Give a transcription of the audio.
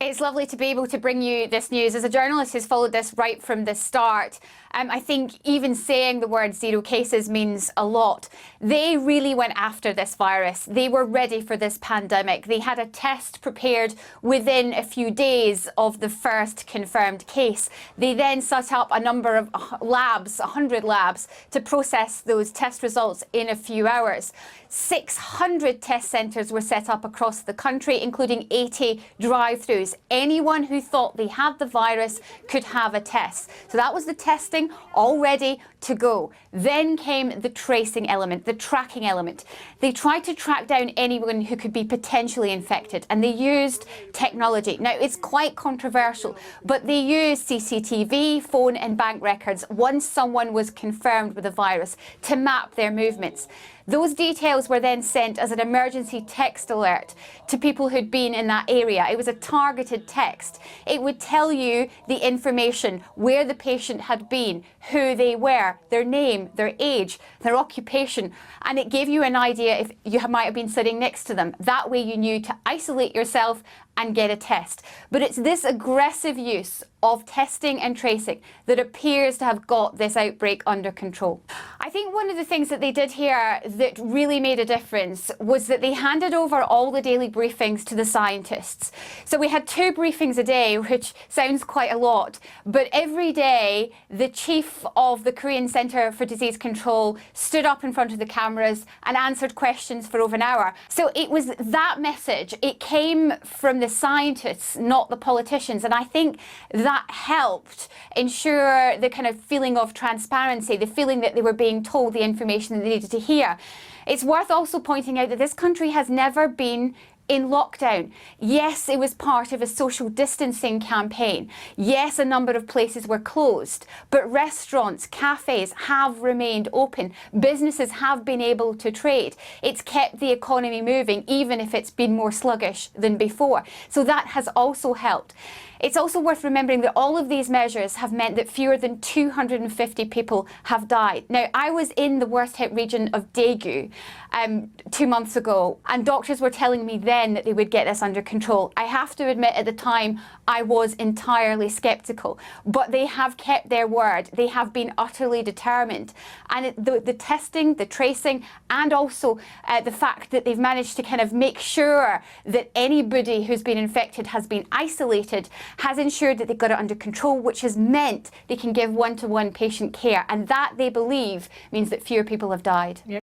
It's lovely to be able to bring you this news. As a journalist who's followed this right from the start, I think even saying the word 0 cases means a lot. They really went after this virus. They were ready for this pandemic. They had a test prepared within a few days of the first confirmed case. They then set up a number of labs, 100 labs, to process those test results in a few hours. 600 test centres were set up across the country, including 80 drive-throughs. Anyone who thought they had the virus could have a test. So that was the testing, all ready to go. Then came the tracing element, the tracking element. They tried to track down anyone who could be potentially infected, and they used technology. Now, it's quite controversial, but they used CCTV, phone and bank records once someone was confirmed with the virus to map their movements. Those details were then sent as an emergency text alert to people who'd been in that area. It was a targeted text. It would tell you the information, where the patient had been, who they were, their name, their age, their occupation, and it gave you an idea if you might have been sitting next to them. That way you knew to isolate yourself and get a test. But it's this aggressive use of testing and tracing that appears to have got this outbreak under control. I think one of the things that they did here that really made a difference was that they handed over all the daily briefings to the scientists. So we had 2 briefings a day, which sounds quite a lot, but every day the chief of the Korean Centre for Disease Control stood up in front of the cameras and answered questions for over an hour. So it was that message. It came from the scientists, not the politicians, and I think that helped ensure the kind of feeling of transparency, the feeling that they were being told the information that they needed to hear. It's worth also pointing out that this country has never been in lockdown. Yes, it was part of a social distancing campaign. Yes, a number of places were closed, but restaurants, cafes have remained open. Businesses have been able to trade. It's kept the economy moving, even if it's been more sluggish than before. So that has also helped. It's also worth remembering that all of these measures have meant that fewer than 250 people have died. Now, I was in the worst hit region of Daegu 2 months ago, and doctors were telling me then that they would get this under control. I have to admit, at the time, I was entirely sceptical, but they have kept their word. They have been utterly determined. And the testing, the tracing, and also the fact that they've managed to kind of make sure that anybody who's been infected has been isolated has ensured that they've got it under control, which has meant they can give one-to-one patient care. And that, they believe, means that fewer people have died. Yep.